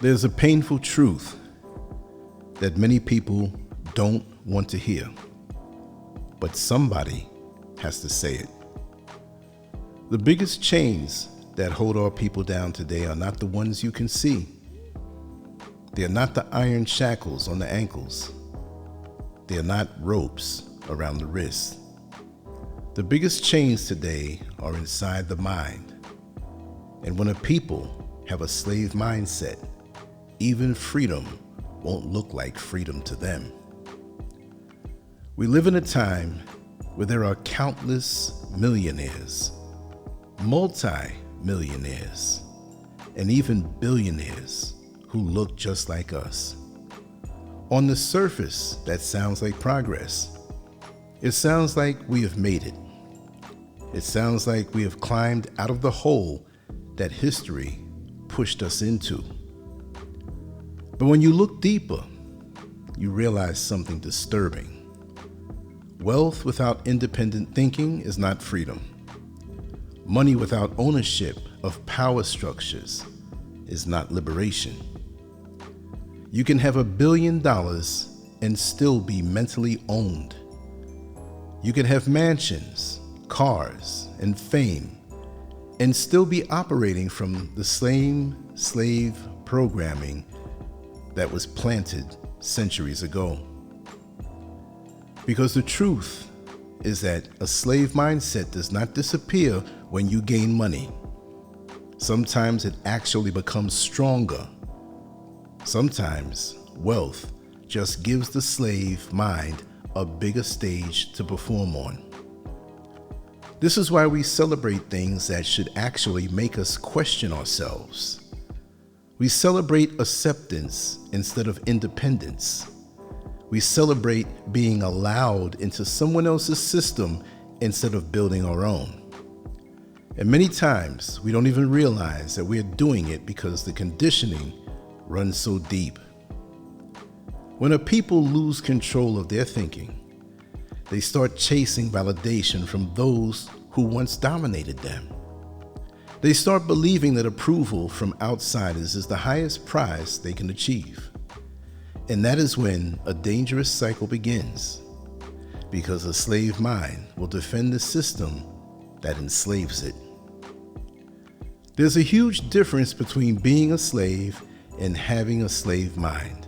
There's a painful truth that many people don't want to hear, but somebody has to say it. The biggest chains that hold our people down today are not the ones you can see. They are not the iron shackles on the ankles. They are not ropes around the wrists. The biggest chains today are inside the mind. And when a people have a slave mindset, even freedom won't look like freedom to them. We live in a time where there are countless millionaires, multi-millionaires, and even billionaires who look just like us. On the surface, that sounds like progress. It sounds like we have made it. It sounds like we have climbed out of the hole that history pushed us into. But when you look deeper, you realize something disturbing. Wealth without independent thinking is not freedom. Money without ownership of power structures is not liberation. You can have $1 billion and still be mentally owned. You can have mansions, cars, and fame, and still be operating from the same slave programming that was planted centuries ago. Because the truth is that a slave mindset does not disappear when you gain money. Sometimes it actually becomes stronger. Sometimes wealth just gives the slave mind a bigger stage to perform on. This is why we celebrate things that should actually make us question ourselves. We celebrate acceptance instead of independence. We celebrate being allowed into someone else's system instead of building our own. And many times we don't even realize that we're doing it because the conditioning runs so deep. When a people lose control of their thinking, they start chasing validation from those who once dominated them. They start believing that approval from outsiders is the highest prize they can achieve. And that is when a dangerous cycle begins, because a slave mind will defend the system that enslaves it. There's a huge difference between being a slave and having a slave mind.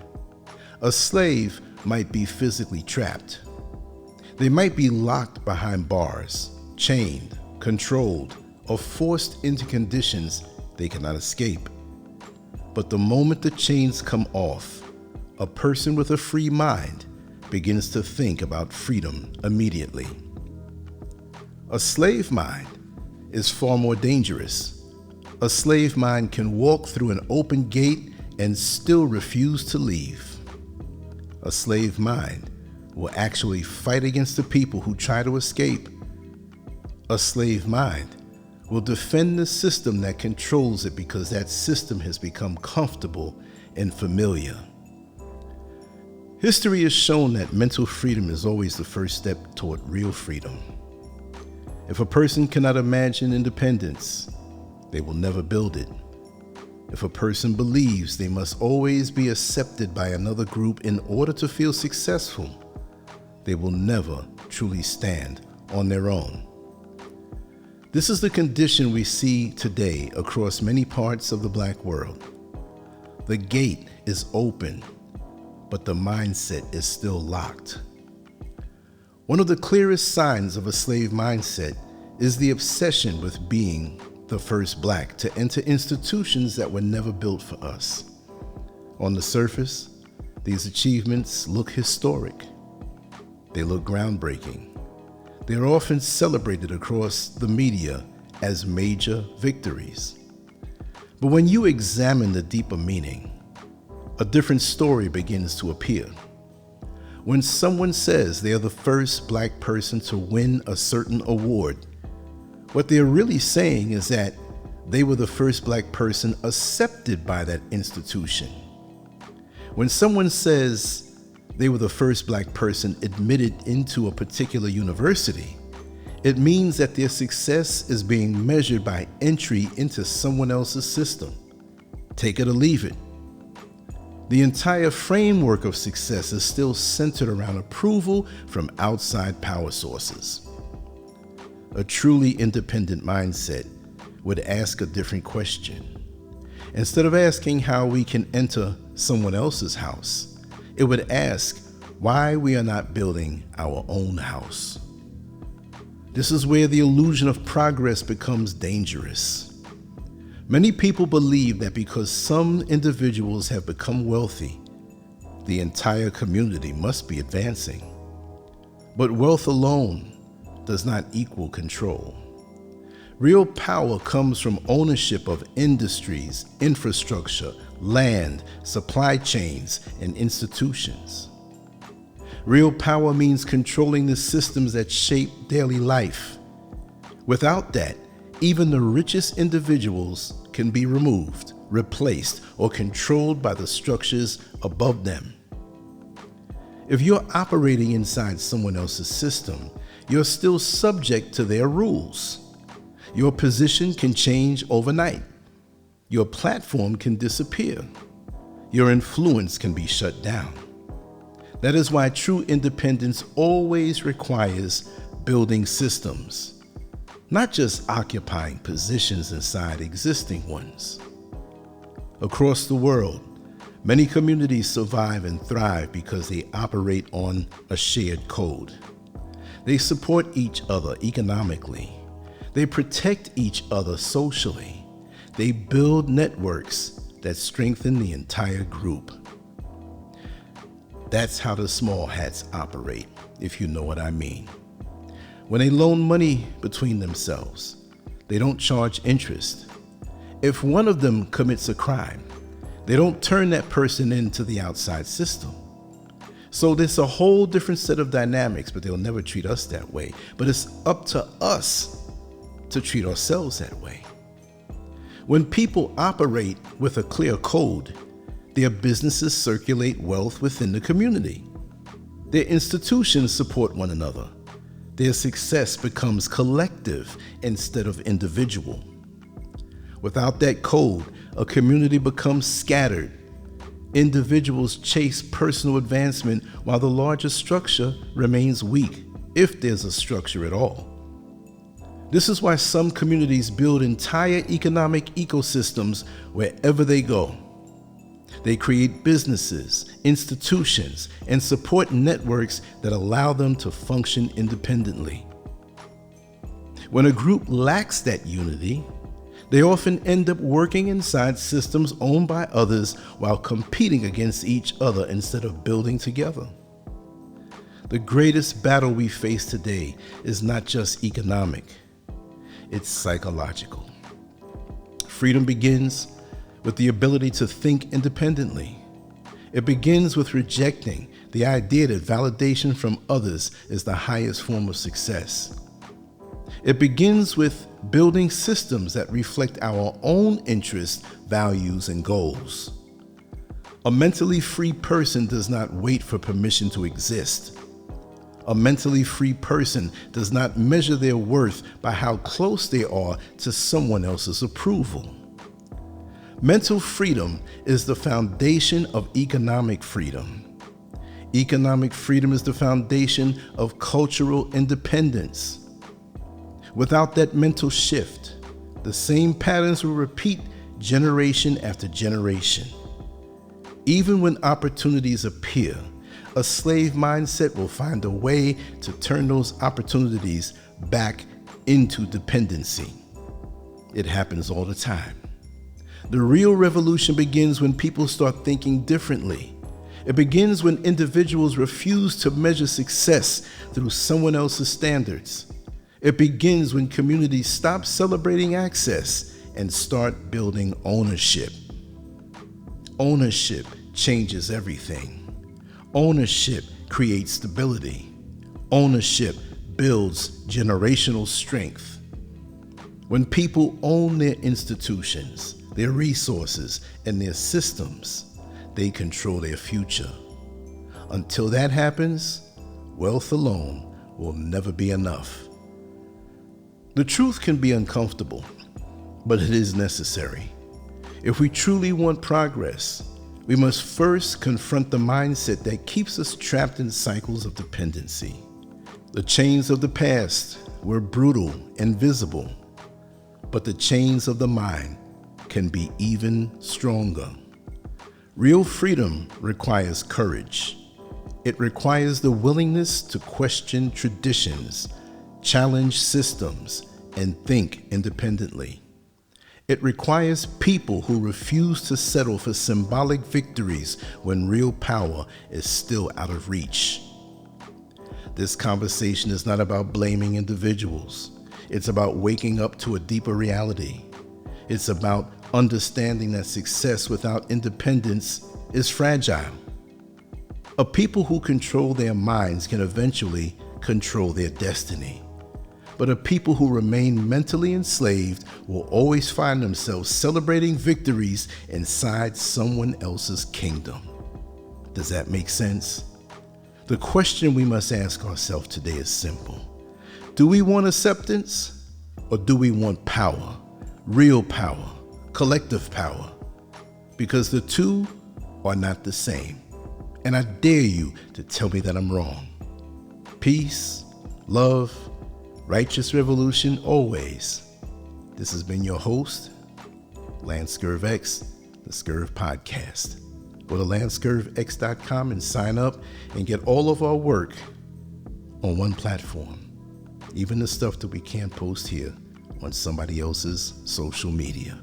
A slave might be physically trapped. They might be locked behind bars, chained, controlled, or forced into conditions they cannot escape. But the moment the chains come off, a person with a free mind begins to think about freedom immediately. A slave mind is far more dangerous. A slave mind can walk through an open gate and still refuse to leave. A slave mind will actually fight against the people who try to escape. A slave mind will defend the system that controls it because that system has become comfortable and familiar. History has shown that mental freedom is always the first step toward real freedom. If a person cannot imagine independence, they will never build it. If a person believes they must always be accepted by another group in order to feel successful, they will never truly stand on their own. This is the condition we see today across many parts of the Black world. The gate is open, but the mindset is still locked. One of the clearest signs of a slave mindset is the obsession with being the first Black to enter institutions that were never built for us. On the surface, these achievements look historic. They look groundbreaking. They are often celebrated across the media as major victories. But when you examine the deeper meaning, a different story begins to appear. When someone says they are the first Black person to win a certain award, what they're really saying is that they were the first Black person accepted by that institution. When someone says they were the first Black person admitted into a particular university, it means that their success is being measured by entry into someone else's system. Take it or leave it. The entire framework of success is still centered around approval from outside power sources. A truly independent mindset would ask a different question. Instead of asking how we can enter someone else's house, it would ask why we are not building our own house. This is where the illusion of progress becomes dangerous. Many people believe that because some individuals have become wealthy, the entire community must be advancing. But wealth alone does not equal control. Real power comes from ownership of industries, infrastructure, land, supply chains, and institutions. Real power means controlling the systems that shape daily life. Without that, even the richest individuals can be removed, replaced, or controlled by the structures above them. If you're operating inside someone else's system, you're still subject to their rules. Your position can change overnight. Your platform can disappear. Your influence can be shut down. That is why true independence always requires building systems, not just occupying positions inside existing ones. Across the world, many communities survive and thrive because they operate on a shared code. They support each other economically. They protect each other socially. They build networks that strengthen the entire group. That's how the small hats operate, if you know what I mean. When they loan money between themselves, they don't charge interest. If one of them commits a crime, they don't turn that person into the outside system. So there's a whole different set of dynamics, but they'll never treat us that way. But it's up to us to treat ourselves that way. When people operate with a clear code, their businesses circulate wealth within the community. Their institutions support one another. Their success becomes collective instead of individual. Without that code, a community becomes scattered. Individuals chase personal advancement while the larger structure remains weak, if there's a structure at all. This is why some communities build entire economic ecosystems wherever they go. They create businesses, institutions, and support networks that allow them to function independently. When a group lacks that unity, they often end up working inside systems owned by others while competing against each other instead of building together. The greatest battle we face today is not just economic, it's psychological. Freedom begins with the ability to think independently. It begins with rejecting the idea that validation from others is the highest form of success. It begins with building systems that reflect our own interests, values, and goals. A mentally free person does not wait for permission to exist. A mentally free person does not measure their worth by how close they are to someone else's approval. Mental freedom is the foundation of economic freedom. Economic freedom is the foundation of cultural independence. Without that mental shift, the same patterns will repeat generation after generation. Even when opportunities appear, a slave mindset will find a way to turn those opportunities back into dependency. It happens all the time. The real revolution begins when people start thinking differently. It begins when individuals refuse to measure success through someone else's standards. It begins when communities stop celebrating access and start building ownership. Ownership changes everything. Ownership creates stability. Ownership builds generational strength. When people own their institutions, their resources, and their systems, they control their future. Until that happens, wealth alone will never be enough. The truth can be uncomfortable, but it is necessary. If we truly want progress, We must first confront the mindset that keeps us trapped in cycles of dependency. The chains of the past were brutal and visible, but the chains of the mind can be even stronger. Real freedom requires courage. It requires the willingness to question traditions, challenge systems, and think independently. It requires people who refuse to settle for symbolic victories when real power is still out of reach. This conversation is not about blaming individuals. It's about waking up to a deeper reality. It's about understanding that success without independence is fragile. A people who control their minds can eventually control their destiny. But a people who remain mentally enslaved will always find themselves celebrating victories inside someone else's kingdom. Does that make sense? The question we must ask ourselves today is simple. Do we want acceptance, or do we want power? Real power, collective power? Because the two are not the same. And I dare you to tell me that I'm wrong. Peace, love, righteous revolution always. This has been your host, Lance Scurv X, the Scurv Podcast. Go to lancescurvx.com and sign up and get all of our work on one platform. Even the stuff that we can't post here on somebody else's social media.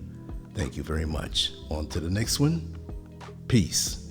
Thank you very much. On to the next one. Peace.